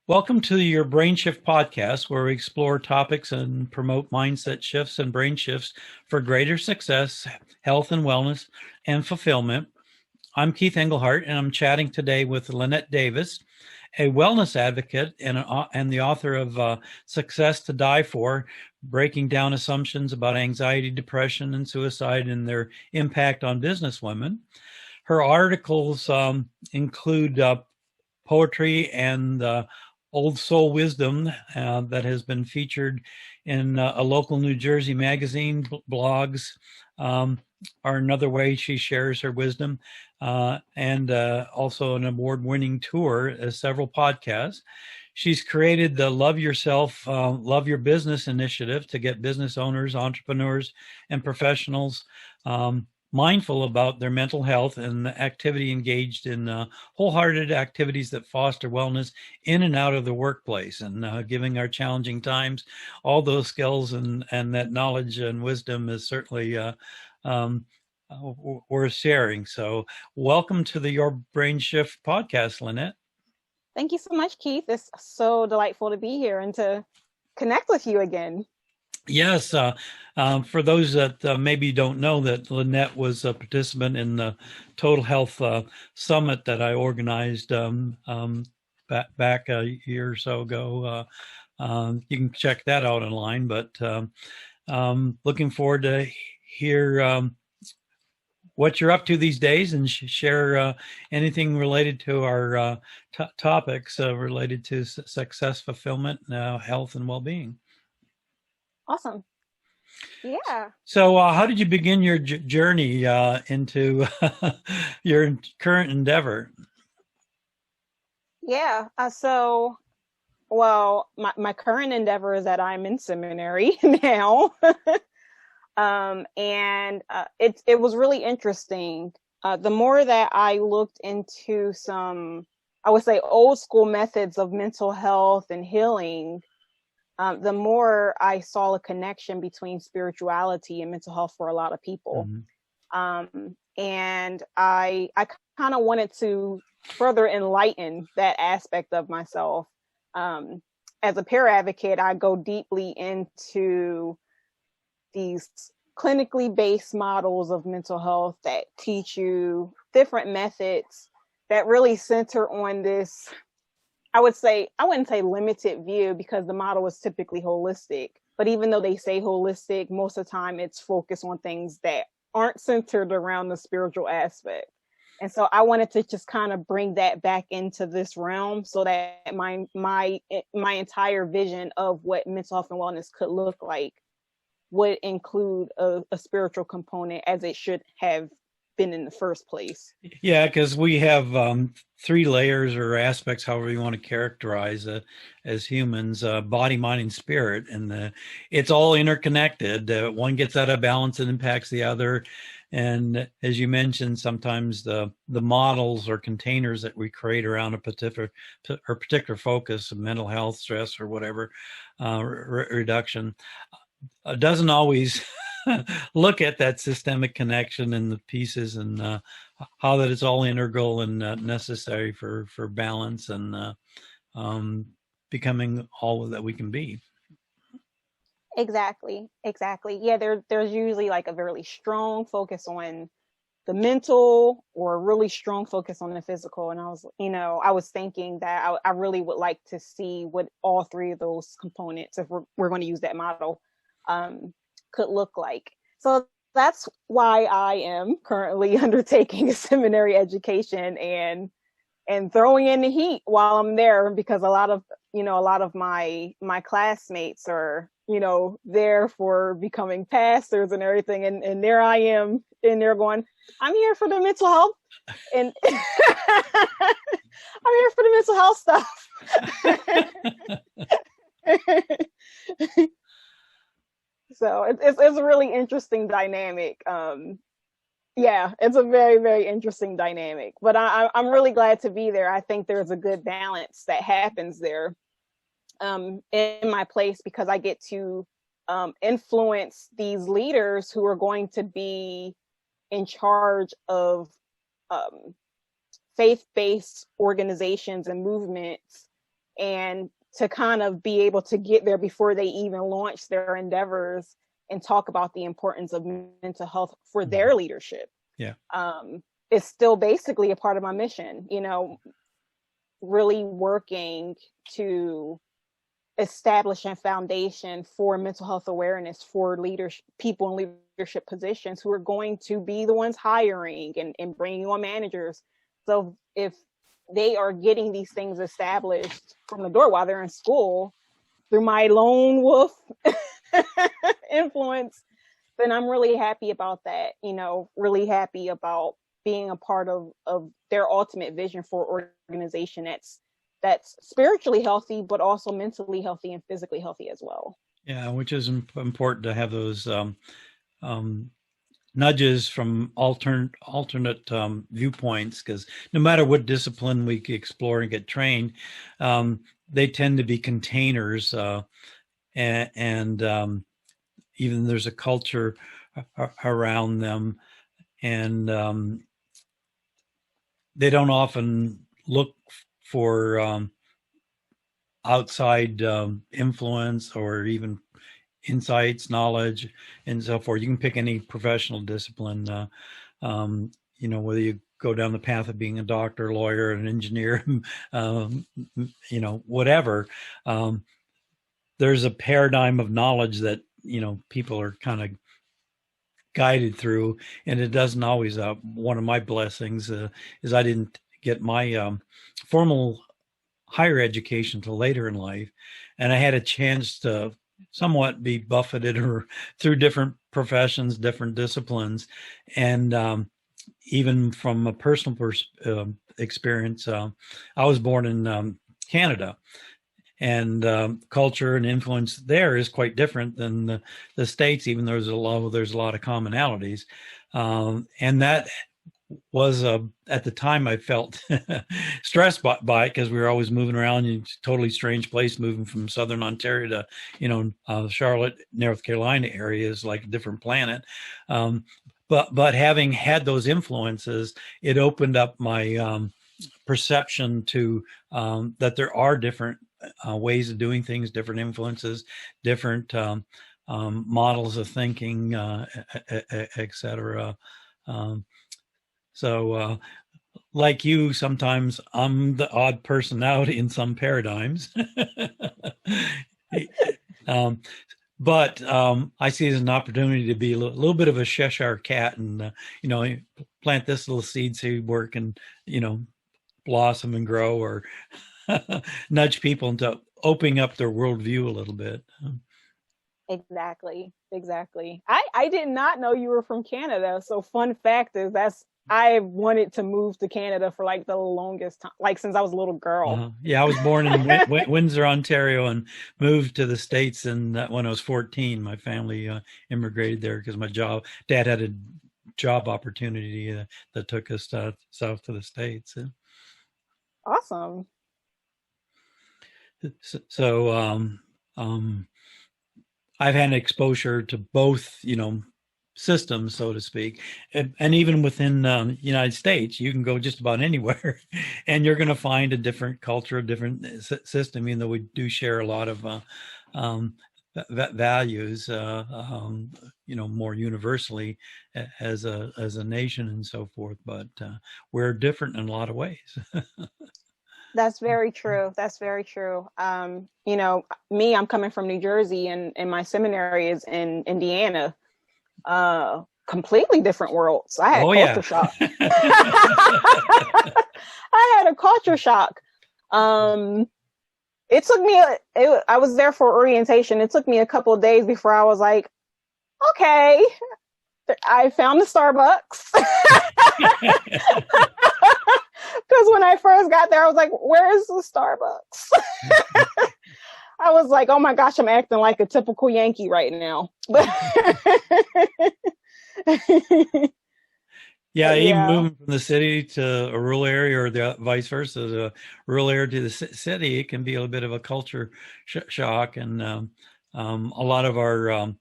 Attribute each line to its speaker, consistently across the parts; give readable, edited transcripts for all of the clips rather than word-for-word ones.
Speaker 1: Welcome to your Brain Shift podcast, where we explore topics and promote mindset shifts and brain shifts for greater success, health and wellness, and fulfillment. I'm Keith Engelhardt, and I'm chatting today with Lynette Davis, a wellness advocate and the author of Success to Die For, breaking down assumptions about anxiety, depression, and suicide and their impact on businesswomen. Her articles include poetry and old soul wisdom that has been featured in a local New Jersey magazine. Blogs are another way she shares her wisdom, and also an award-winning tour, several podcasts. She's created the Love Yourself, Love Your Business initiative to get business owners, entrepreneurs, and professionals mindful about their mental health and the activity engaged in wholehearted activities that foster wellness in and out of the workplace, and giving our challenging times all those skills and that knowledge and wisdom is certainly worth sharing. So welcome to the Your Brain Shift podcast, Lynette.
Speaker 2: Thank you so much, Keith. It's so delightful to be here and to connect with you again.
Speaker 1: Yes. For those that maybe don't know, that Lynette was a participant in the Total Health Summit that I organized back a year or so ago. You can check that out online, but looking forward to hear what you're up to these days and share anything related to our topics related to success, fulfillment, health, and well-being.
Speaker 2: Awesome. Yeah.
Speaker 1: So how did you begin your journey into your current endeavor?
Speaker 2: Yeah. My current endeavor is that I'm in seminary now. It was really interesting. The more that I looked into some, I would say, old school methods of mental health and healing, the more I saw a connection between spirituality and mental health for a lot of people. Mm-hmm. And I kind of wanted to further enlighten that aspect of myself. As a peer advocate, I go deeply into these clinically based models of mental health that teach you different methods that really center on this, I wouldn't say limited view, because the model is typically holistic. But even though they say holistic, most of the time it's focused on things that aren't centered around the spiritual aspect. And so I wanted to just kind of bring that back into this realm so that my entire vision of what mental health and wellness could look like would include a spiritual component, as it should have been in the first place.
Speaker 1: Yeah, because we have 3 layers or aspects, however you want to characterize it, as humans: body, mind, and spirit, and it's all interconnected. One gets out of balance and impacts the other. And as you mentioned, sometimes the models or containers that we create around a particular focus of mental health, stress, or whatever, reduction, doesn't always look at that systemic connection and the pieces, and how that it's all integral and necessary for balance and becoming all that we can be.
Speaker 2: Exactly. Yeah, there's usually like a very strong focus on the mental or a really strong focus on the physical. And I was thinking that I really would like to see what all 3 of those components, if we're going to use that model, could look like. So that's why I am currently undertaking a seminary education and throwing in the heat while I'm there, because a lot of my classmates are, there for becoming pastors and everything. And there I am in there going, I'm here for the mental health, and I'm here for the mental health stuff. So it's a really interesting dynamic. Yeah, it's a very, very interesting dynamic. But I'm really glad to be there. I think there's a good balance that happens there in my place, because I get to influence these leaders who are going to be in charge of faith-based organizations and movements, and to kind of be able to get there before they even launch their endeavors and talk about the importance of mental health for their leadership.
Speaker 1: Yeah.
Speaker 2: It's still basically a part of my mission, really working to establish a foundation for mental health awareness for people in leadership positions who are going to be the ones hiring and bringing on managers. So if they are getting these things established from the door while they're in school through my lone wolf influence, then I'm really happy about that, really happy about being a part of their ultimate vision for organization that's spiritually healthy, but also mentally healthy and physically healthy as well.
Speaker 1: Yeah, which is important to have those nudges from alternate viewpoints, because no matter what discipline we explore and get trained, they tend to be containers, and even there's a culture around them, and they don't often look for outside influence or even insights, knowledge, and so forth. You can pick any professional discipline, whether you go down the path of being a doctor, lawyer, an engineer, whatever. There's a paradigm of knowledge that, people are kind of guided through, and it doesn't always. One of my blessings is I didn't get my formal higher education until later in life, and I had a chance to somewhat be buffeted or through different professions, different disciplines, and even from a personal experience, I was born in Canada, and culture and influence there is quite different than the States, even though there's a lot of commonalities, and that was at the time I felt stressed by it, because we were always moving around in a totally strange place, moving from Southern Ontario to Charlotte, North Carolina area is like a different planet. But having had those influences, it opened up my perception to that there are different ways of doing things, different influences, different models of thinking, etc. So like you, sometimes I'm the odd personality in some paradigms. But I see it as an opportunity to be a little bit of a Cheshire cat and, plant this little seed work and, blossom and grow, or nudge people into opening up their worldview a little bit.
Speaker 2: Exactly. I did not know you were from Canada. So fun fact is I wanted to move to Canada for like the longest time, like since I was a little girl.
Speaker 1: Yeah, I was born in Windsor, Ontario, and moved to the States. And when I was 14, my family immigrated there because Dad had a job opportunity that took us south to the States.
Speaker 2: Awesome.
Speaker 1: So I've had exposure to both, systems, so to speak, and even within the United States, you can go just about anywhere, and you're going to find a different culture, a different system. Even though we do share a lot of values, more universally as a nation and so forth, but we're different in a lot of ways.
Speaker 2: That's very true. Me, I'm coming from New Jersey, and my seminary is in Indiana. Completely different worlds. I had culture shock. I had a culture shock. It took me, I was there for orientation. It took me a couple of days before I was like, okay, I found the Starbucks. Because when I first got there, I was like, where is the Starbucks? I was like, oh my gosh, I'm acting like a typical Yankee right now.
Speaker 1: Yeah, even moving from the city to a rural area, or the vice versa, the rural area to the city, it can be a bit of a culture shock, and a lot of our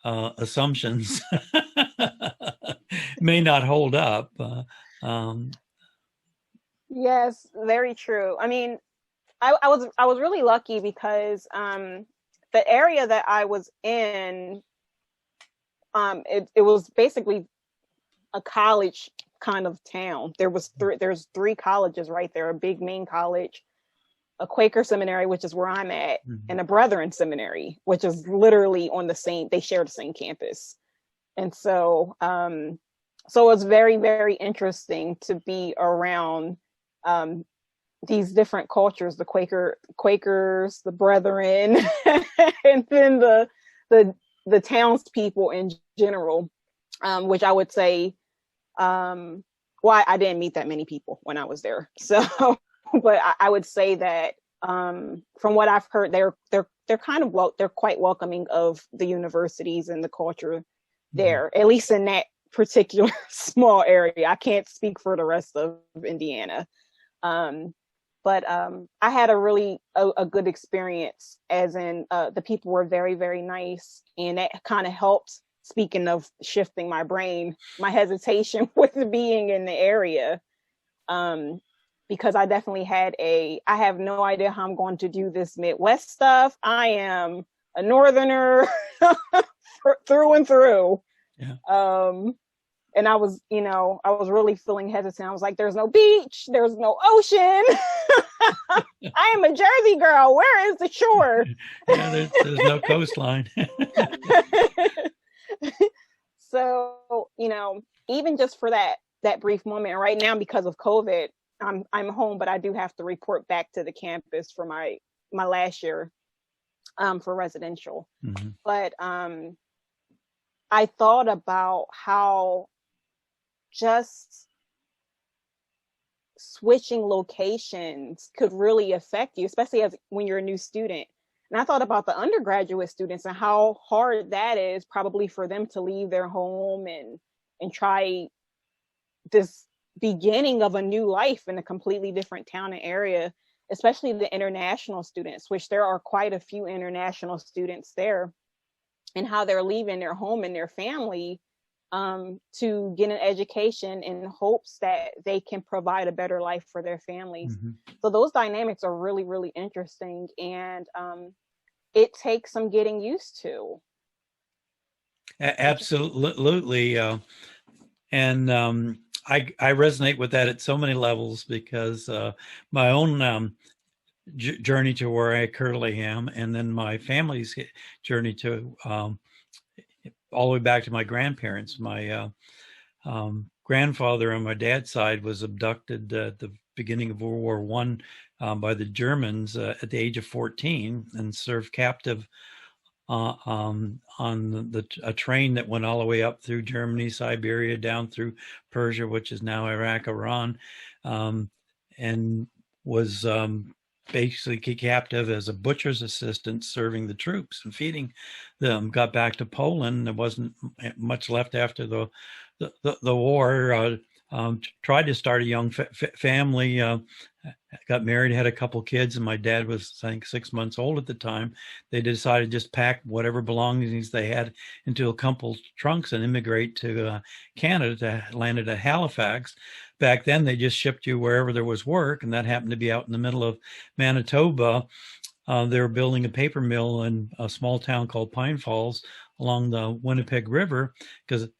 Speaker 1: assumptions may not hold up. Um,
Speaker 2: Yes, very true. I mean, I was really lucky because the area that I was in, it was basically a college kind of town. There's three colleges right there, a big main college, a Quaker seminary, which is where I'm at,
Speaker 1: mhm.
Speaker 2: and a Brethren seminary, which is literally on the same, they share the same campus. And so it's very, very interesting to be around um, these different cultures, the Quakers, the Brethren, and then the the townspeople in general, which I would say, well, I didn't meet that many people when I was there, so but I would say that from what I've heard, they're kind of they're quite welcoming of the universities and the culture
Speaker 1: Mhm.
Speaker 2: there, at least in that particular small area. I can't speak for the rest of Indiana. Um, but I had a good experience, as in the people were very, very nice, and that kind of helped. Speaking of shifting my brain, my hesitation with being in the area, um, because I definitely I have no idea how I'm going to do this Midwest stuff. I am a Northerner through and through.
Speaker 1: Yeah.
Speaker 2: Um, and I was really feeling hesitant. I was like, there's no beach, there's no ocean. I am a Jersey girl. Where is the shore?
Speaker 1: Yeah, there's no coastline.
Speaker 2: So, even just for that brief moment, and right now because of COVID, I'm home, but I do have to report back to the campus for my last year for residential.
Speaker 1: Mhm.
Speaker 2: But I thought about how just switching locations could really affect you, especially as when you're a new student. And I thought about the undergraduate students and how hard that is probably for them to leave their home and try this beginning of a new life in a completely different town and area, especially the international students, which there are quite a few international students there, and how they're leaving their home and their family to get an education in hopes that they can provide a better life for their families.
Speaker 1: Mhm.
Speaker 2: So those dynamics are really, really interesting, and it takes some getting used to.
Speaker 1: Absolutely. And I resonate with that at so many levels because my own journey to where I currently am, and then my family's journey to all the way back to my grandparents. My grandfather on my dad's side was abducted at the beginning of World War One by the Germans at the age of 14 and served captive on a train that went all the way up through Germany, Siberia, down through Persia, which is now Iraq, Iran, and was basically captive as a butcher's assistant, serving the troops and feeding them. Got back to Poland. There wasn't much left after the war. Tried to start a young family. Got married, had a couple kids, and my dad was, I think, 6 months old at the time. They decided to just pack whatever belongings they had into a couple trunks and immigrate to Canada. Landed at Halifax. Back then, they just shipped you wherever there was work, and that happened to be out in the middle of Manitoba. They were building a paper mill in a small town called Pine Falls along the Winnipeg River,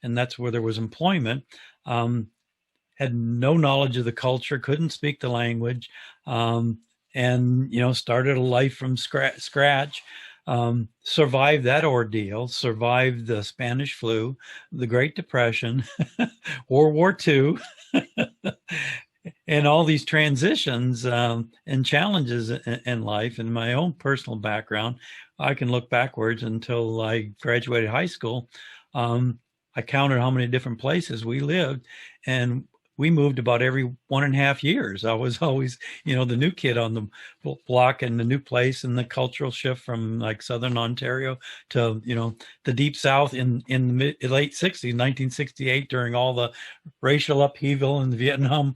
Speaker 1: and that's where there was employment. Had no knowledge of the culture, couldn't speak the language, and started a life from scratch. Survived that ordeal, survived the Spanish flu, the Great Depression, World War II, and all these transitions and challenges in life. And my own personal background, I can look backwards until I graduated high school. I counted how many different places we lived, and we moved about every 1.5 years. I was always, the new kid on the block and the new place, and the cultural shift from like Southern Ontario to, the deep South in the late 60s, 1968, during all the racial upheaval and the Vietnam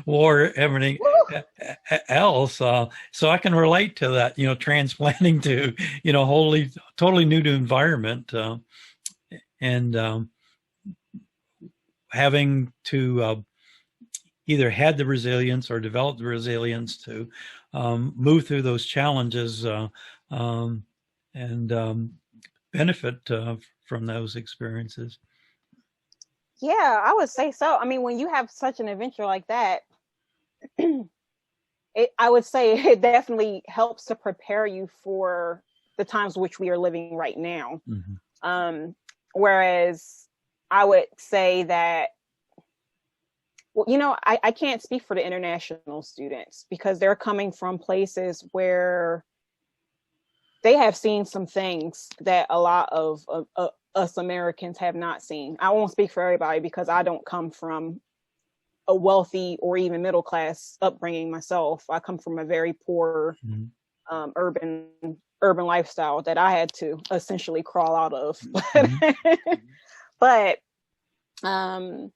Speaker 1: War, everything else. So I can relate to that, transplanting to, totally new to environment. And having to either had the resilience or developed the resilience to move through those challenges and benefit from those experiences.
Speaker 2: Yeah, I would say so. I mean, when you have such an adventure like that, I would say it definitely helps to prepare you for the times which we are living right now. Mm-hmm. Whereas I would say that, well, you know, I can't speak for the international students because they're coming from places where they have seen some things that a lot of us Americans have not seen. I won't speak for everybody because I don't come from a wealthy or even middle class upbringing myself. I come from a very poor urban lifestyle that I had to essentially crawl out of. Mm-hmm. But I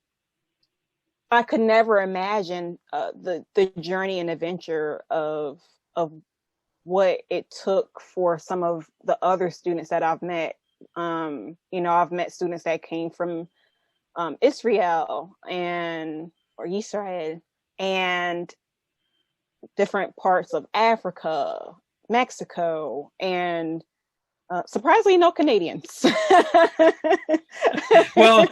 Speaker 2: could never imagine the journey and adventure of what it took for some of the other students that I've met. You know, I've met students that came from Israel or Israel and different parts of Africa, Mexico, and surprisingly, no Canadians.
Speaker 1: Well,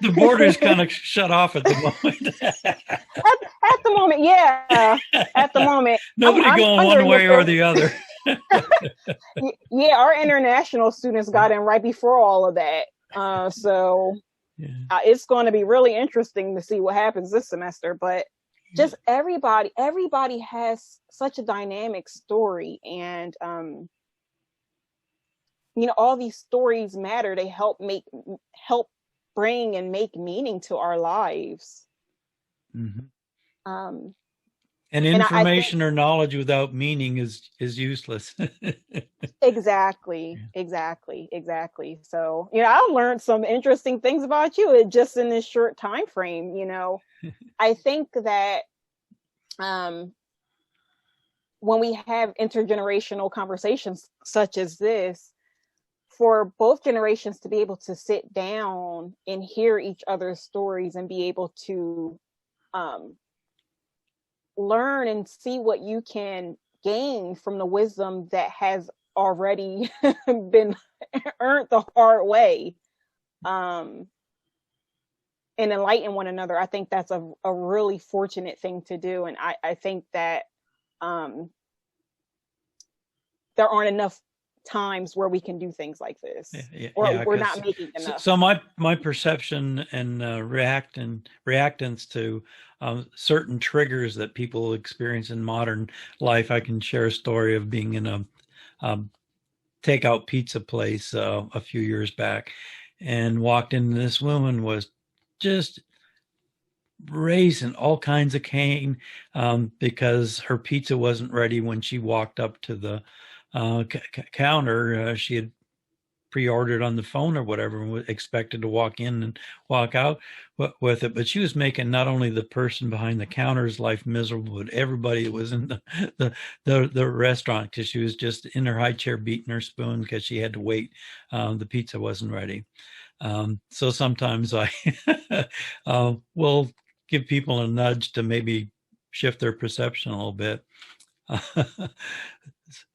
Speaker 1: the border's kind of shut off at the moment.
Speaker 2: at the moment, yeah. At the moment.
Speaker 1: Nobody going one way or the other.
Speaker 2: Yeah, our international students got in right before all of that. So it's going to be really interesting to see what happens this semester. But just everybody has such a dynamic story. And you know, all these stories matter. They help bring and make meaning to our lives.
Speaker 1: Mm-hmm. And information or knowledge without meaning is useless.
Speaker 2: Exactly. So, you know, I learned some interesting things about you just in this short time frame. You know, I think that when we have intergenerational conversations such as this, for both generations to be able to sit down and hear each other's stories and be able to learn and see what you can gain from the wisdom that has already been earned the hard way, and enlighten one another. I think that's a really fortunate thing to do. And I think that there aren't enough times where we can do things like this, or we're not making enough.
Speaker 1: So my perception and reactance to certain triggers that people experience in modern life. I can share a story of being in a takeout pizza place a few years back, and walked in. This woman was just raising all kinds of cane because her pizza wasn't ready when she walked up to the counter. She had pre-ordered on the phone or whatever and was expected to walk in and walk out with it, but she was making not only the person behind the counter's life miserable, but everybody that was in the restaurant, because she was just in her high chair beating her spoon because she had to wait. The pizza wasn't ready. So sometimes I will give people a nudge to maybe shift their perception a little bit.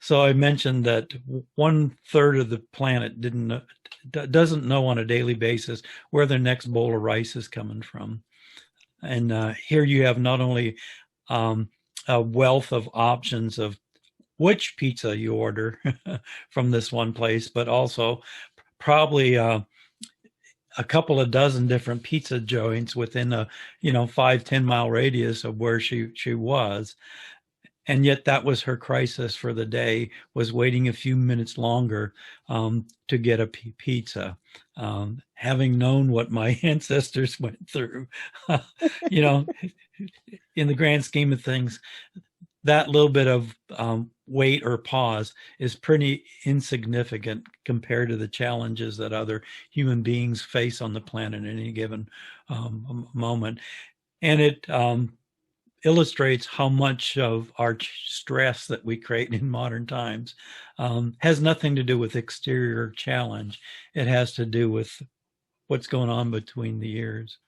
Speaker 1: So I mentioned that 1/3 of the planet doesn't know on a daily basis where their next bowl of rice is coming from. And here you have not only a wealth of options of which pizza you order from this one place, but also probably a couple of dozen different pizza joints within a 5-10 mile radius of where she was. And yet that was her crisis for the day, was waiting a few minutes longer to get a pizza. Having known what my ancestors went through, in the grand scheme of things, that little bit of wait or pause is pretty insignificant compared to the challenges that other human beings face on the planet at any given moment. And it illustrates how much of our stress that we create in modern times has nothing to do with exterior challenge. It has to do with what's going on between the ears.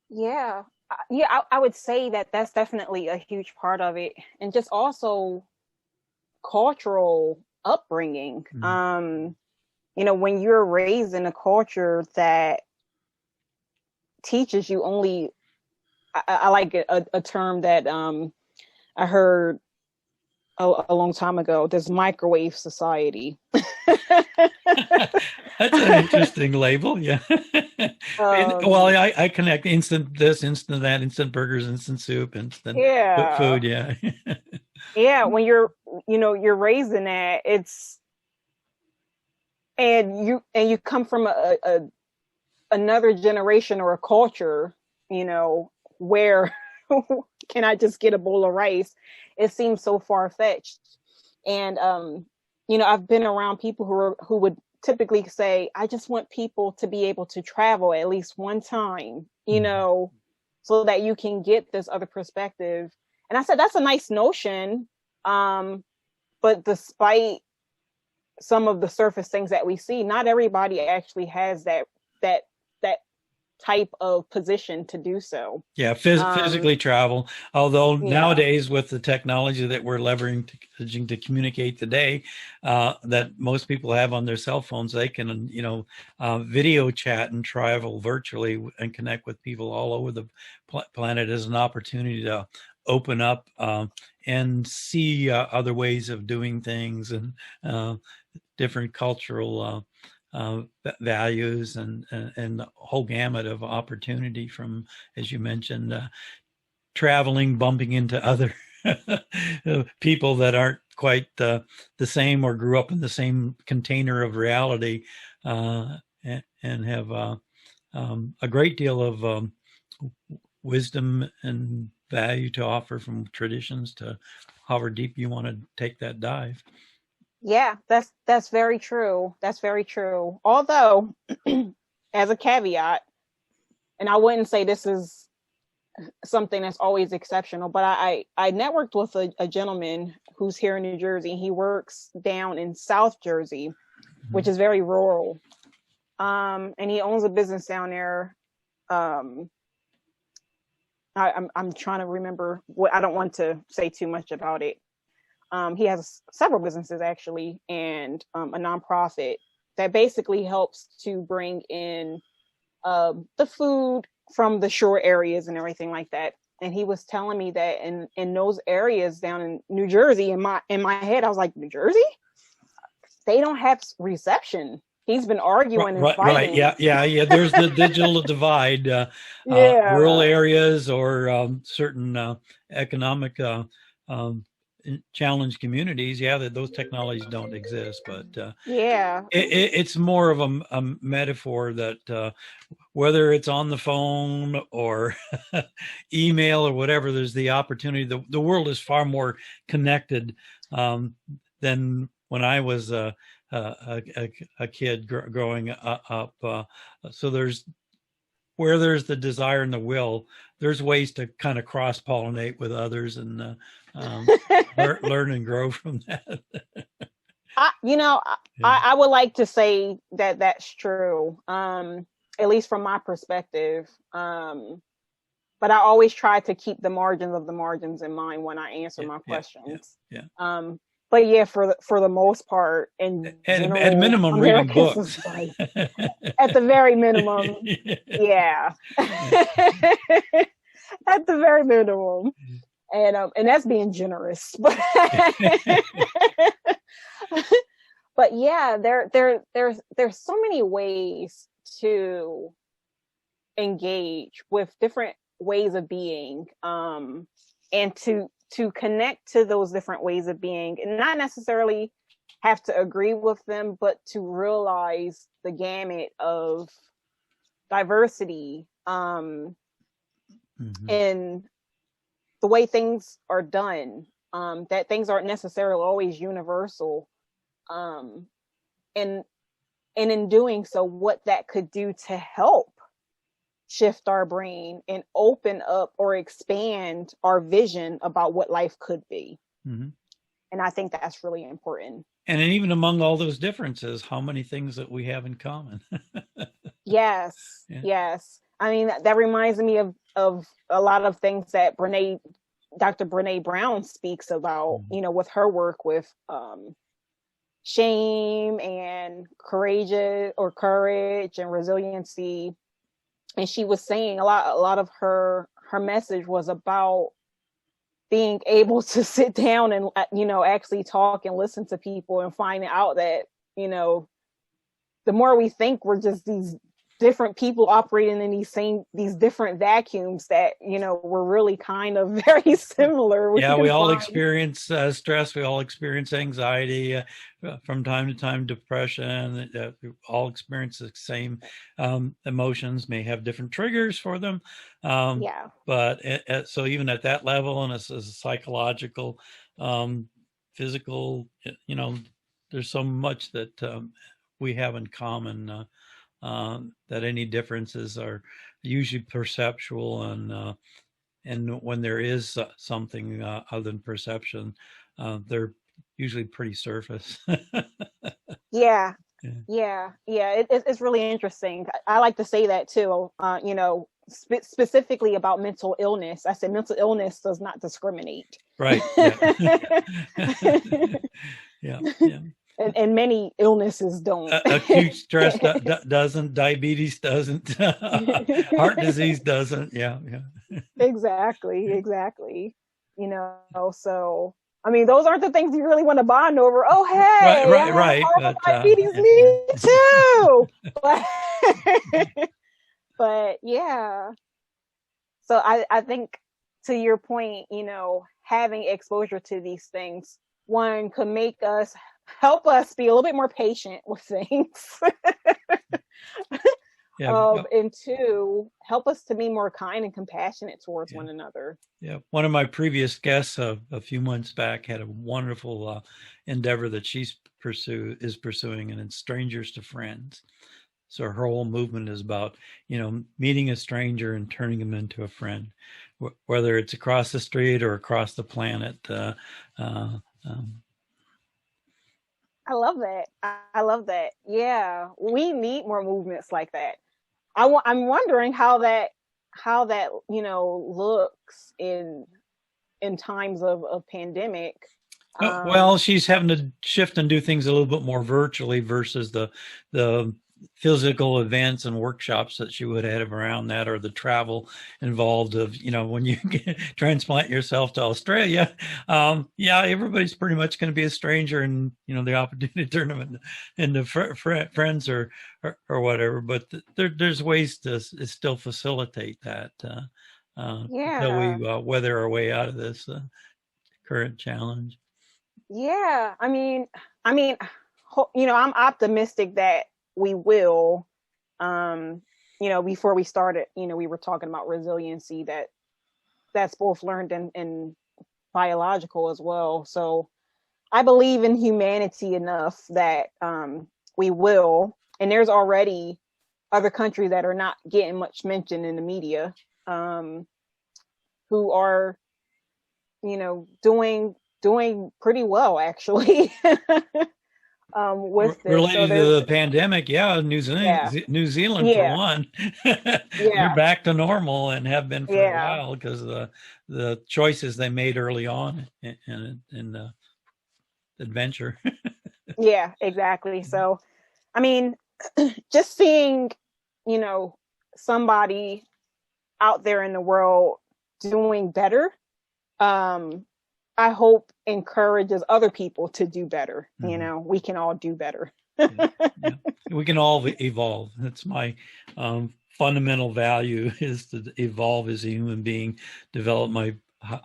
Speaker 2: Yeah. I would say that that's definitely a huge part of it, and just also cultural upbringing. When you're raised in a culture that teaches you only, I like a term that I heard a long time ago, this microwave society.
Speaker 1: That's an interesting label. Yeah. I connect instant this, instant that, instant burgers, instant soup, instant food. Yeah.
Speaker 2: Yeah. When you're raised in that, and you come from another generation or a culture, where can I just get a bowl of rice? It seems so far-fetched. And I've been around people who would typically say, I just want people to be able to travel at least one time, so that you can get this other perspective. And I said, that's a nice notion. But despite some of the surface things that we see, not everybody actually has that type of position to do so.
Speaker 1: Yeah, physically travel. Although nowadays, with the technology that we're leveraging to communicate today, that most people have on their cell phones, they can, video chat and travel virtually and connect with people all over the planet as an opportunity to open up and see other ways of doing things and different cultural values and the whole gamut of opportunity from, as you mentioned, traveling, bumping into other people that aren't quite the same or grew up in the same container of reality, and have a great deal of wisdom and value to offer, from traditions to however deep you want to take that dive.
Speaker 2: Yeah, that's very true. That's very true. Although, as a caveat, and I wouldn't say this is something that's always exceptional, but I networked with a gentleman who's here in New Jersey. He works down in South Jersey, which is very rural. And he owns a business down there. I'm trying to remember what, I don't want to say too much about it. He has several businesses actually, and a nonprofit that basically helps to bring in the food from the shore areas and everything like that. And he was telling me that in those areas down in New Jersey, in my head, I was like, New Jersey? They don't have reception. He's been arguing and fighting.
Speaker 1: Right. Yeah. There's the digital divide. Rural areas or certain economic challenged communities, that those technologies don't exist, but it's more of a metaphor that whether it's on the phone or email or whatever, there's the opportunity. The world is far more connected than when I was a kid growing up. So where there's the desire and the will, there's ways to kind of cross-pollinate with others and learn and grow from that.
Speaker 2: I would like to say that that's true, at least from my perspective. But I always try to keep the margins of the margins in mind when I answer my questions. But yeah, for the most part, and
Speaker 1: at minimum, reading books.
Speaker 2: At the very minimum, yeah. At the very minimum, and that's being generous. But but yeah, there's so many ways to engage with different ways of being, and to connect to those different ways of being, and not necessarily have to agree with them, but to realize the gamut of diversity, and the way things are done, that things aren't necessarily always universal, and in doing so, what that could do to help shift our brain and open up or expand our vision about what life could be. And I think that's really important.
Speaker 1: And even among all those differences, how many things that we have in common.
Speaker 2: Yes. I mean, that reminds me of a lot of things that Dr. Brene Brown speaks about, you know, with her work with shame and courage and resiliency. And she was saying a lot of her message was about being able to sit down and, you know, actually talk and listen to people and finding out that, you know, the more we think we're just these different people operating in these different vacuums, that, you know, we're really kind of very similar.
Speaker 1: We all experience stress. We all experience anxiety, from time to time, depression. We all experience the same emotions, may have different triggers for them. But so even at that level, and as a psychological, physical, you know, there's so much that we have in common, that any differences are usually perceptual, and when there is something other than perception, they're usually pretty surface.
Speaker 2: It's really interesting. I like to say that too, you know, specifically about mental illness. I said mental illness does not discriminate.
Speaker 1: Right. Yeah.
Speaker 2: And many illnesses don't.
Speaker 1: Acute stress doesn't. Diabetes doesn't. Heart disease doesn't. Yeah.
Speaker 2: Exactly. You know, so I mean, those aren't the things you really want to bond over. Oh, hey,
Speaker 1: right.
Speaker 2: But, diabetes, me too. But yeah. So I think, to your point, you know, having exposure to these things, one, could help us be a little bit more patient with things. And two, help us to be more kind and compassionate towards one another.
Speaker 1: Yeah. One of my previous guests a few months back had a wonderful endeavor that is pursuing, and it's Strangers to Friends. So her whole movement is about, you know, meeting a stranger and turning them into a friend, whether it's across the street or across the planet.
Speaker 2: I love that. Yeah, we need more movements like that. I'm wondering how that you know looks in times of pandemic.
Speaker 1: Well, she's having to shift and do things a little bit more virtually versus the physical events and workshops that she would have around that, or the travel involved of, you know, when you transplant yourself to Australia, everybody's pretty much going to be a stranger, and, you know, the opportunity to turn them into friends or whatever. But there's ways to still facilitate that until we weather our way out of this current challenge.
Speaker 2: Yeah, I mean, you know, I'm optimistic that we will. You know, before we started, you know, we were talking about resiliency, that's both learned and biological as well. So I believe in humanity enough that we will. And there's already other countries that are not getting much mention in the media, who are, you know, doing pretty well, actually. With
Speaker 1: related to the pandemic, New Zealand for one, they're back to normal and have been for a while because of the choices they made early on in the adventure.
Speaker 2: Yeah, exactly. So, I mean, just seeing, you know, somebody out there in the world doing better, I hope encourages other people to do better. Mm-hmm. You know, we can all do better.
Speaker 1: We can all evolve. That's my fundamental value, is to evolve as a human being, develop my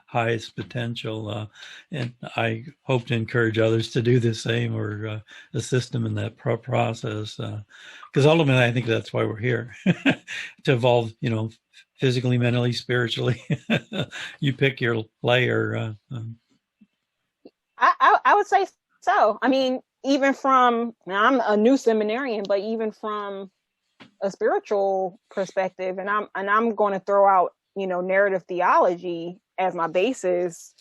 Speaker 1: highest potential. And I hope to encourage others to do the same, or assist them in that process. Because ultimately, I think that's why we're here, to evolve, you know, physically, mentally, spiritually. You pick your layer.
Speaker 2: I would say so. I mean, even from, now I'm a new seminarian, but even from a spiritual perspective, and I'm going to throw out, you know, narrative theology as my basis.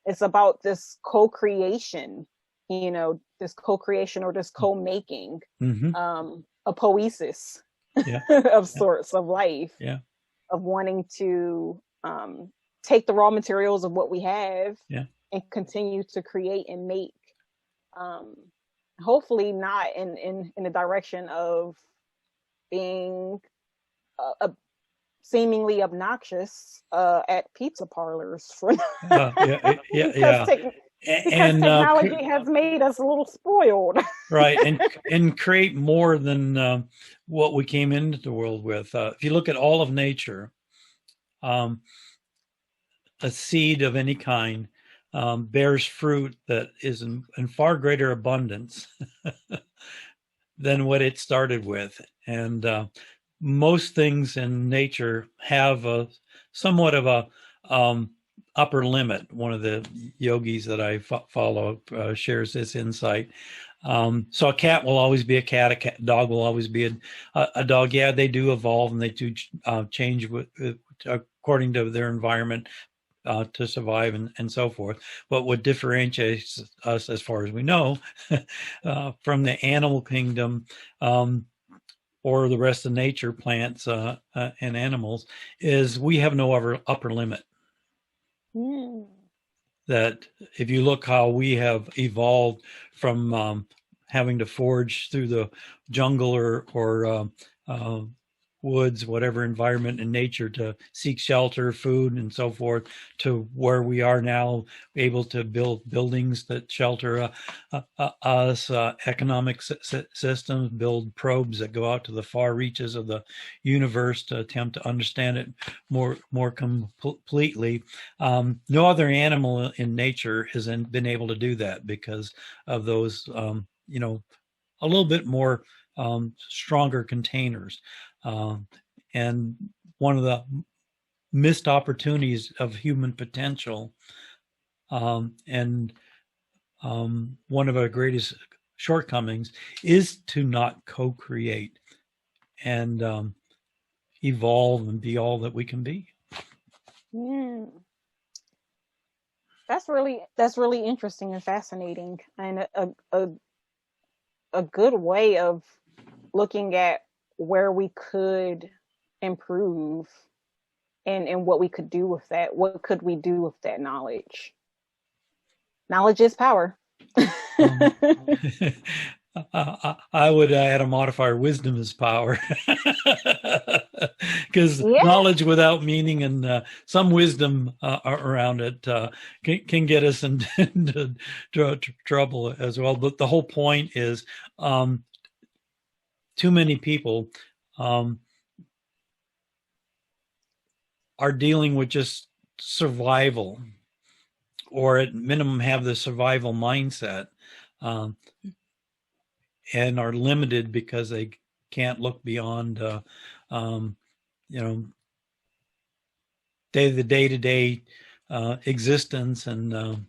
Speaker 2: It's about this co-creation, you know, this co-creation or this co-making, a poesis.
Speaker 1: Yeah.
Speaker 2: of
Speaker 1: Yeah.
Speaker 2: sorts of life,
Speaker 1: Yeah.
Speaker 2: of wanting to take the raw materials of what we have
Speaker 1: Yeah.
Speaker 2: and continue to create and make, um, hopefully not in the direction of being a seemingly obnoxious at pizza parlors for
Speaker 1: Yeah. Yeah.
Speaker 2: because
Speaker 1: Yeah.
Speaker 2: because
Speaker 1: And
Speaker 2: technology has made us a little spoiled.
Speaker 1: right, and create more than what we came into the world with. If you look at all of nature, um, a seed of any kind bears fruit that is in far greater abundance than what it started with. And most things in nature have a somewhat of a upper limit. One of the yogis that I follow shares this insight. So a cat will always be a cat. A dog will always be a dog. Yeah, they do evolve and they do change according to their environment to survive and so forth. But what differentiates us, as far as we know, from the animal kingdom or the rest of nature, plants and animals, is we have no upper limit.
Speaker 2: Mm.
Speaker 1: That if you look how we have evolved from having to forage through the jungle or woods, whatever environment in nature to seek shelter, food, and so forth, to where we are now able to build buildings that shelter us, economic systems, build probes that go out to the far reaches of the universe to attempt to understand it more completely. No other animal in nature has been able to do that because of those, a little bit more stronger containers. And one of the missed opportunities of human potential, and one of our greatest shortcomings, is to not co-create and evolve and be all that we can be.
Speaker 2: Mm. That's really interesting and fascinating, and a good way of looking at where we could improve and what we could do with that. What could we do with that knowledge? Knowledge is power.
Speaker 1: Um, I would add a modifier: wisdom is power, because
Speaker 2: Yeah,
Speaker 1: knowledge without meaning and some wisdom around it can get us into trouble as well. But the whole point is, too many people um, are dealing with just survival, or at minimum have the survival mindset. Um, and are limited because they can't look beyond, um, you know, the day-to-day existence, and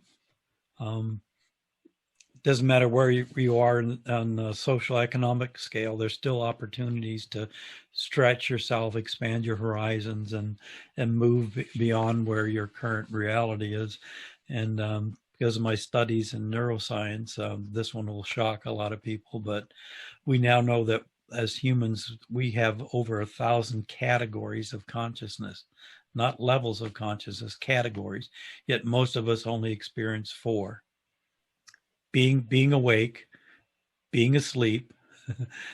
Speaker 1: doesn't matter where you are on the social economic scale. There's still opportunities to stretch yourself, expand your horizons, and move beyond where your current reality is. And because of my studies in neuroscience, this one will shock a lot of people, but we now know that as humans, we have over 1,000 categories of consciousness, not levels of consciousness, categories. Yet most of us only experience 4: being awake, being asleep,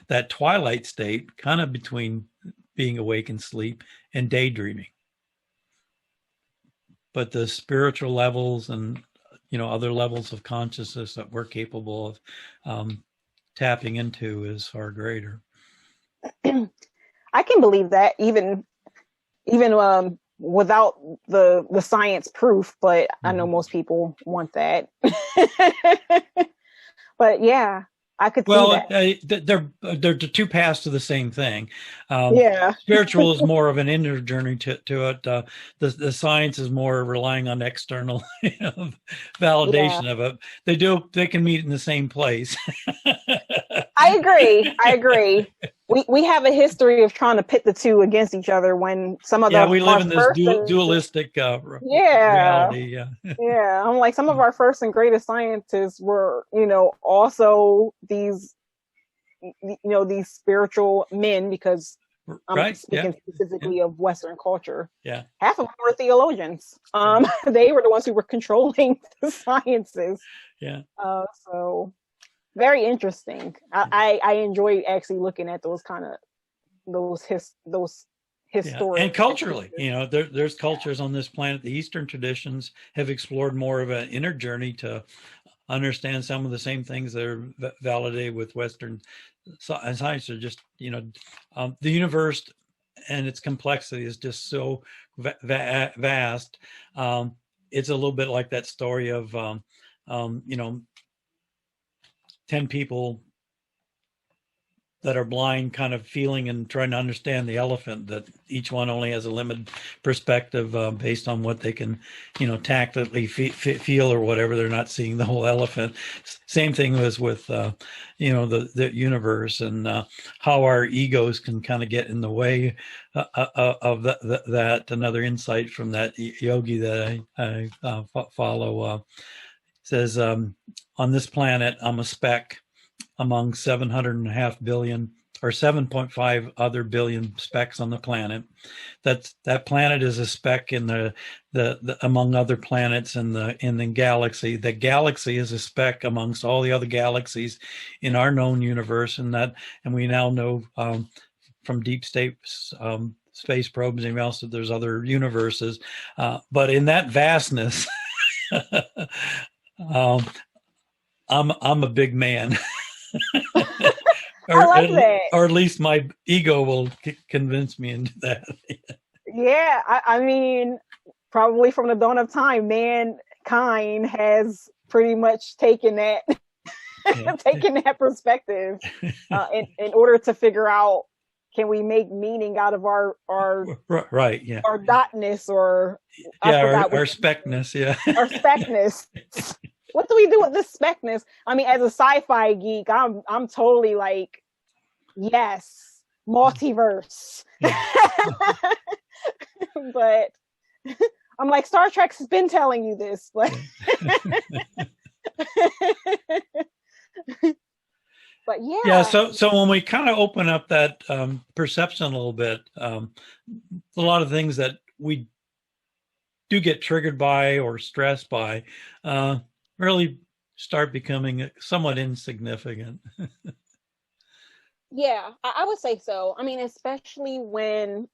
Speaker 1: that twilight state, kind of between being awake and sleep, and daydreaming. But the spiritual levels and other levels of consciousness that we're capable of tapping into is far greater.
Speaker 2: I can believe that even without the science proof, but I know most people want that. But yeah, I could see
Speaker 1: that. They're two paths to the same thing.
Speaker 2: Yeah.
Speaker 1: Spiritual is more of an inner journey to it. The science is more relying on external validation
Speaker 2: Yeah.
Speaker 1: of it. They can meet in the same place.
Speaker 2: I agree. We have a history of trying to pit the two against each other when some of
Speaker 1: we live in this dualistic reality.
Speaker 2: Yeah, I'm like, some of our first and greatest scientists were, also these spiritual men, because I'm
Speaker 1: Right.
Speaker 2: speaking specifically of Western culture.
Speaker 1: Yeah.
Speaker 2: Half of them were theologians. They were the ones who were controlling the sciences.
Speaker 1: Yeah.
Speaker 2: So very interesting. I enjoy actually looking at those kind of those historic
Speaker 1: And culturally, there's cultures on this planet. The Eastern traditions have explored more of an inner journey to understand some of the same things that are validated with Western science. Are just, the universe and its complexity is just so vast. It's a little bit like that story of, 10 people that are blind kind of feeling and trying to understand the elephant, that each one only has a limited perspective based on what they can, tactily feel or whatever. They're not seeing the whole elephant. Same thing was with, the universe, and how our egos can kind of get in the way of that. Another insight from that yogi that I follow says, on this planet, I'm a speck among 700.5 billion or 7.5 other billion specks on the planet. That planet is a speck in the among other planets in the galaxy. The galaxy is a speck amongst all the other galaxies in our known universe, and we now know from deep space probes and everything else that there's other universes, but in that vastness, I'm a big man.
Speaker 2: I like that.
Speaker 1: Or at least my ego will convince me into that.
Speaker 2: Yeah, I mean, probably from the dawn of time, mankind has pretty much taken that that perspective in order to figure out, can we make meaning out of our
Speaker 1: right, yeah,
Speaker 2: our dotness, or
Speaker 1: our speckness,
Speaker 2: our speckness. What do we do with this speckness? I mean, as a sci-fi geek, I'm totally like, yes, multiverse. But I'm like, Star Trek's been telling you this. But but yeah.
Speaker 1: So when we kind of open up that perception a little bit, a lot of things that we do get triggered by or stressed by really start becoming somewhat insignificant.
Speaker 2: Yeah, I would say so. I mean, especially when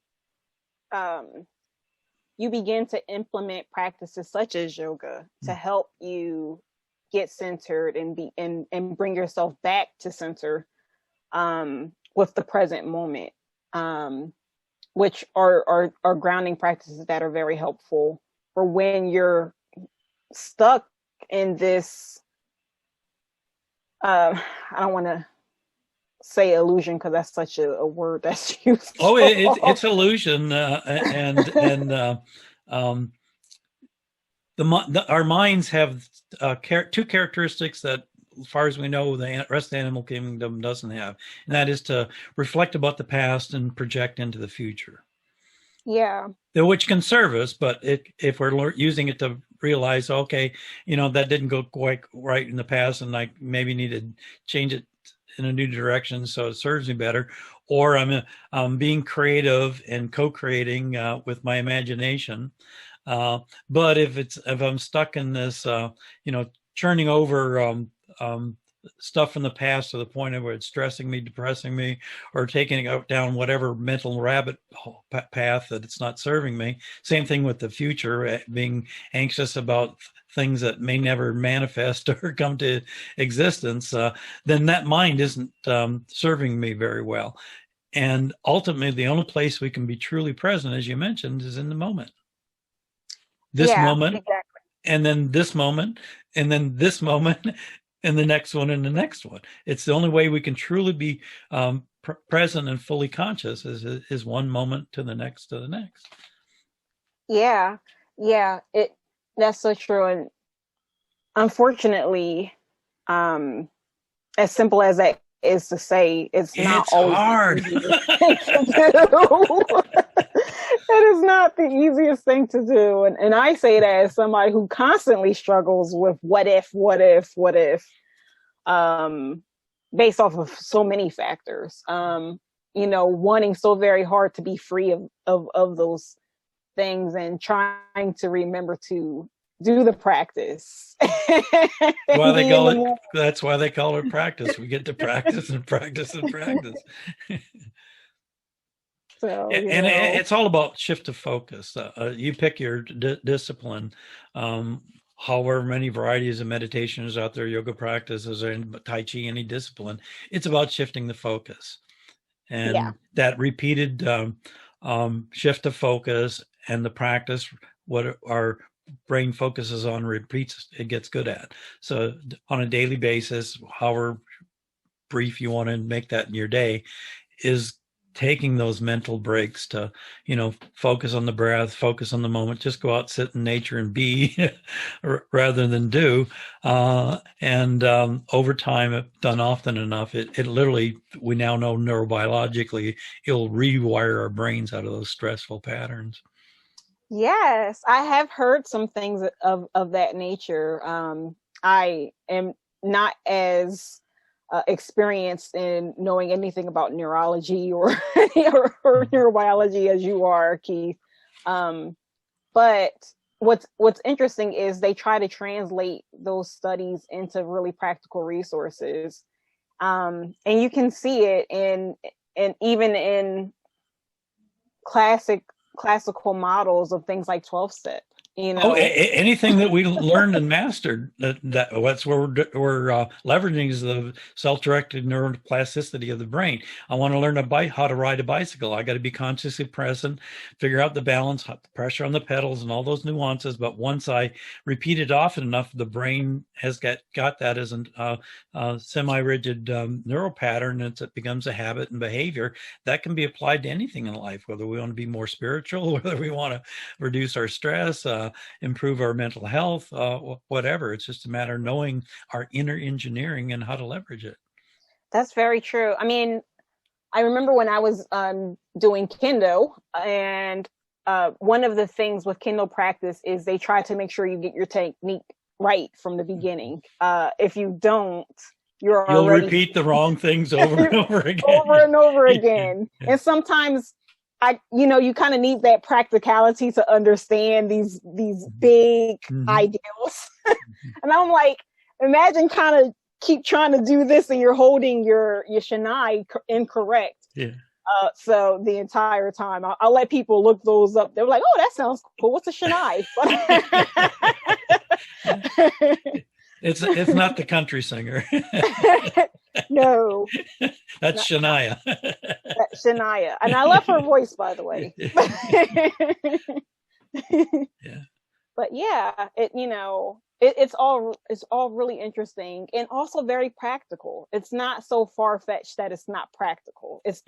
Speaker 2: you begin to implement practices such as yoga to help you get centered and bring yourself back to center with the present moment, which are grounding practices that are very helpful for when you're stuck in this I don't want to say illusion because that's such a word that's used.
Speaker 1: Oh, it's illusion, and our minds have two characteristics that, as far as we know, the rest of the animal kingdom doesn't have, and that is to reflect about the past and project into the future.
Speaker 2: Yeah.
Speaker 1: Which can serve us, but if we're using it to realize, okay, that didn't go quite right in the past, and I maybe need to change it in a new direction so it serves me better, or I'm being creative and co-creating with my imagination. But if I'm stuck in this, churning over stuff from the past to the point of where it's stressing me, depressing me, or taking it down whatever mental rabbit path that it's not serving me. Same thing with the future, being anxious about things that may never manifest or come to existence, then that mind isn't serving me very well. And ultimately, the only place we can be truly present, as you mentioned, is in the moment. This moment,
Speaker 2: exactly.
Speaker 1: And then this moment, and then this moment, and the next one, and the next one. It's the only way we can truly be present and fully conscious is one moment to the next to the next.
Speaker 2: Yeah, that's so true. And unfortunately, as simple as that is to say, it's not always
Speaker 1: hard.
Speaker 2: It is not the easiest thing to do. And I say that as somebody who constantly struggles with what if, based off of so many factors. wanting so very hard to be free of those things and trying to remember to do the practice.
Speaker 1: That's why they call it practice. We get to practice and practice and practice.
Speaker 2: So,
Speaker 1: and it's all about shift of focus. You pick your discipline. However many varieties of meditation is out there, yoga practices, and Tai Chi, any discipline, it's about shifting the focus. And that repeated shift of focus and the practice, what our brain focuses on, repeats, it gets good at. So on a daily basis, however brief you want to make that in your day, is taking those mental breaks to, focus on the breath, focus on the moment, just go out, sit in nature and be rather than do. And over time, if done often enough, it literally, we now know neurobiologically, it'll rewire our brains out of those stressful patterns.
Speaker 2: Yes, I have heard some things of that nature. I am not as experienced in knowing anything about neurology or neurobiology as you are, Keith. But what's interesting is they try to translate those studies into really practical resources, and you can see it in even in classical models of things like 12-step.
Speaker 1: Anything that we learned and mastered, that's where we're leveraging is the self-directed neuroplasticity of the brain. I want to learn how to ride a bicycle. I got to be consciously present, figure out the balance, the pressure on the pedals, and all those nuances. But once I repeat it often enough, the brain has got that as a semi-rigid neural pattern, and it becomes a habit and behavior that can be applied to anything in life, whether we want to be more spiritual, whether we want to reduce our stress, improve our mental health, whatever. It's just a matter of knowing our inner engineering and how to leverage it.
Speaker 2: That's very true. I mean, I remember when I was doing kendo, and one of the things with kendo practice is they try to make sure you get your technique right from the beginning. If you don't, you'll
Speaker 1: repeat the wrong things over and over again.
Speaker 2: Over and over again. Yeah. And sometimes you kind of need that practicality to understand these big ideals. And I'm like, imagine kind of keep trying to do this and you're holding your shinai incorrect.
Speaker 1: Yeah.
Speaker 2: So the entire time, I'll let people look those up. They're like, oh, that sounds cool. What's a shinai?
Speaker 1: It's not the country singer.
Speaker 2: No.
Speaker 1: That's Shania.
Speaker 2: That's Shania. And I love her voice, by the way.
Speaker 1: Yeah.
Speaker 2: But yeah, it's all really interesting and also very practical. It's not so far-fetched that it's not practical. It's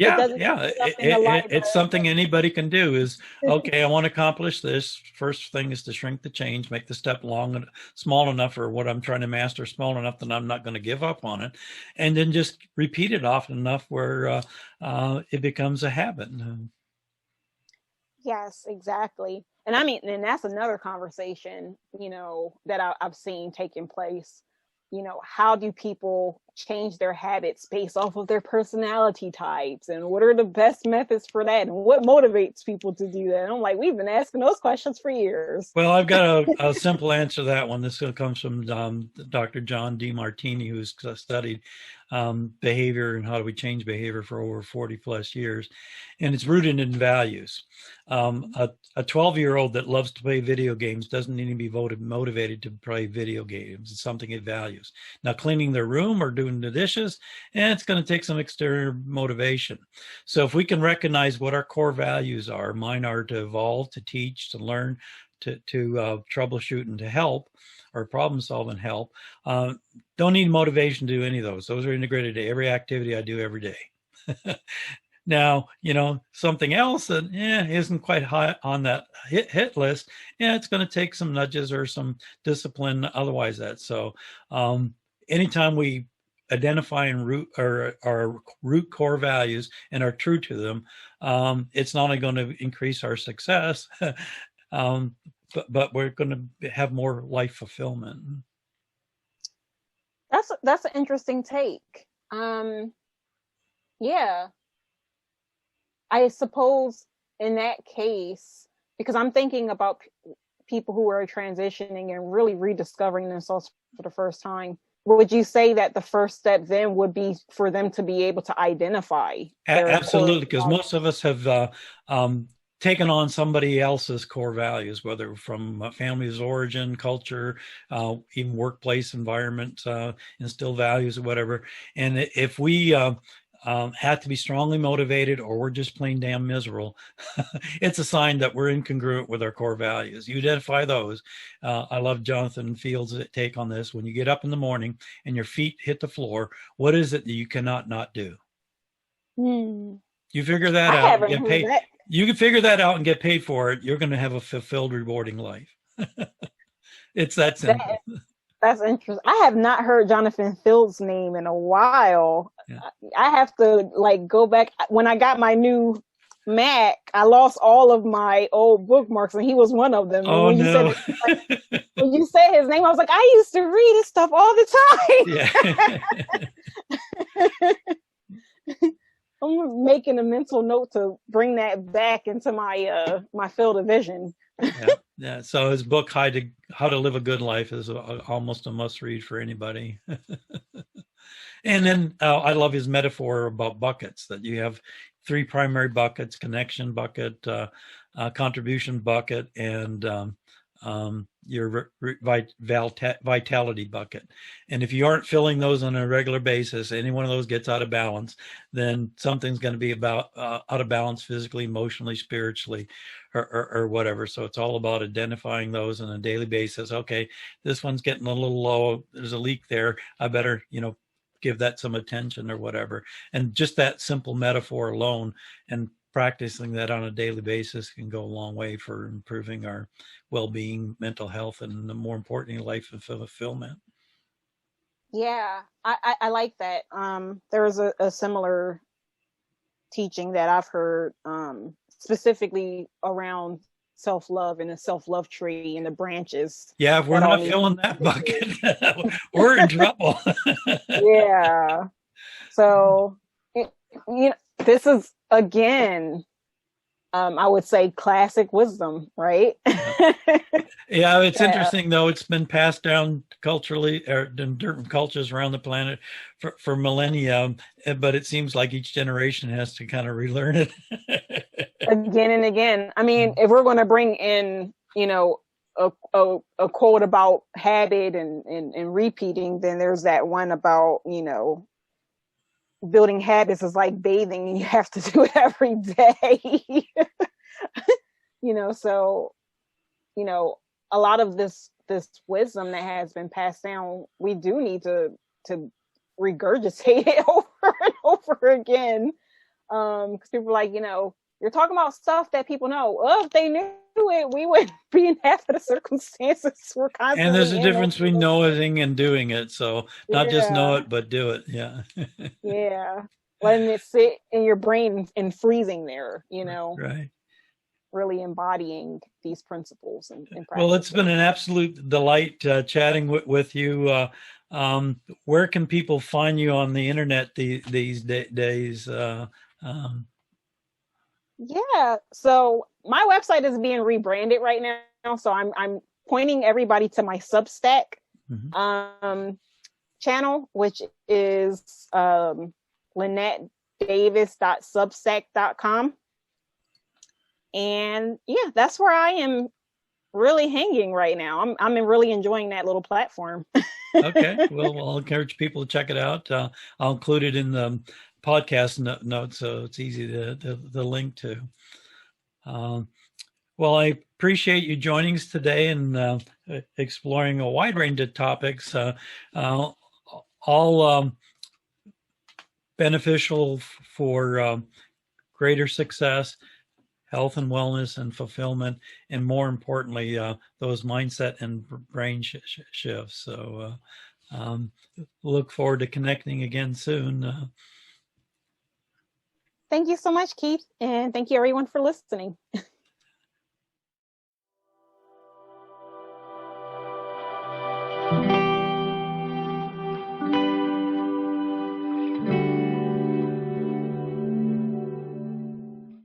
Speaker 2: something
Speaker 1: anybody can do. Is okay, I want to accomplish this. First thing is to shrink the change, make the step small enough, or what I'm trying to master small enough that I'm not going to give up on it, and then just repeat it often enough where it becomes a habit.
Speaker 2: Yes, exactly. And I mean, and that's another conversation, that I've seen taking place. How do people change their habits based off of their personality types? And what are the best methods for that? And what motivates people to do that? And I'm like, we've been asking those questions for years.
Speaker 1: Well, I've got a simple answer to that one. This comes from Dr. John DeMartini, who's studied behavior and how do we change behavior for over 40 plus years. And it's rooted in values. A 12-year-old that loves to play video games doesn't need to be motivated to play video games. It's something it values. Now, cleaning their room or doing the dishes, it's going to take some exterior motivation. So if we can recognize what our core values are, mine are to evolve, to teach, to learn, to troubleshoot, and to help, or problem solve and help. Don't need motivation to do any of those. Those are integrated to every activity I do every day. Now, something else that isn't quite high on that hit list, it's going to take some nudges or some discipline. Otherwise, so anytime we identify and root our root core values and are true to them, it's not only going to increase our success, but we're going to have more life fulfillment.
Speaker 2: That's an interesting take. Yeah. I suppose in that case, because I'm thinking about people who are transitioning and really rediscovering themselves for the first time, would you say that the first step then would be for them to be able to identify their core
Speaker 1: Absolutely, because
Speaker 2: values?
Speaker 1: most of us have taken on somebody else's core values, whether from a family's origin, culture, even workplace environment, instill values or whatever. And if we have to be strongly motivated or we're just plain damn miserable, it's a sign that we're incongruent with our core values. You identify those. I love Jonathan Fields' take on this. When you get up in the morning and your feet hit the floor, what is it that you cannot not do? You figure that
Speaker 2: I
Speaker 1: out and
Speaker 2: haven't
Speaker 1: get
Speaker 2: heard
Speaker 1: paid.
Speaker 2: that.
Speaker 1: You can figure that out and get paid for it. You're going to have a fulfilled, rewarding life. It's that simple.
Speaker 2: That's interesting. I have not heard Jonathan Fields' name in a while.
Speaker 1: Yeah.
Speaker 2: I have to like go back. When I got my new Mac, I lost all of my old bookmarks, and he was one of them. And
Speaker 1: Oh no.
Speaker 2: when you said his name, I was like, I used to read his stuff all the
Speaker 1: Yeah.
Speaker 2: time. I'm making a mental note to bring that back into my my field of vision.
Speaker 1: Yeah. So his book, How to Live a Good Life, is almost a must read for anybody. And then I love his metaphor about buckets, that you have three primary buckets: connection bucket, contribution bucket, and your vitality bucket. And if you aren't filling those on a regular basis, any one of those gets out of balance, then something's going to be out of balance physically, emotionally, spiritually, or whatever. So it's all about identifying those on a daily basis. Okay, this one's getting a little low. There's a leak there. I better, give that some attention or whatever. And just that simple metaphor alone and practicing that on a daily basis can go a long way for improving our well-being, mental health, and more importantly, life of fulfillment.
Speaker 2: Yeah, I like that. There was a similar teaching that I've heard, specifically around self-love and the self-love tree and the branches.
Speaker 1: Yeah, if we're not filling that bucket, we're in trouble.
Speaker 2: Yeah. So, this is again, I would say classic wisdom, right?
Speaker 1: Yeah, it's interesting though. It's been passed down culturally in different cultures around the planet for millennia, but it seems like each generation has to kind of relearn it
Speaker 2: again and again. I mean, if we're going to bring in, a quote about habit and repeating, then there's that one about, building habits is like bathing, and you have to do it every day. So, a lot of this wisdom that has been passed down, we do need to regurgitate it over and over again. Because people are like, you're talking about stuff that people know. Oh, if they knew it, we wouldn't be in half of the circumstances we're constantly.
Speaker 1: And there's a difference between knowing and doing it. So not just know it, but do it. Yeah.
Speaker 2: Yeah. Letting it sit in your brain and freezing there,
Speaker 1: Right.
Speaker 2: Really embodying these principles and
Speaker 1: well, it's been an absolute delight chatting with you. Where can people find you on the internet these days?
Speaker 2: Yeah, so my website is being rebranded right now, so I'm pointing everybody to my Substack channel, which is LynetteDavis.substack.com. And yeah, that's where I am really hanging right now. I'm really enjoying that little platform.
Speaker 1: Okay, well, I'll encourage people to check it out. I'll include it in the podcast notes, so it's easy to link to. Well, I appreciate you joining us today and exploring a wide range of topics, all beneficial for greater success, health and wellness and fulfillment, and more importantly, those mindset and brain shifts. So look forward to connecting again soon.
Speaker 2: Thank you so much, Keith, and thank you everyone for listening.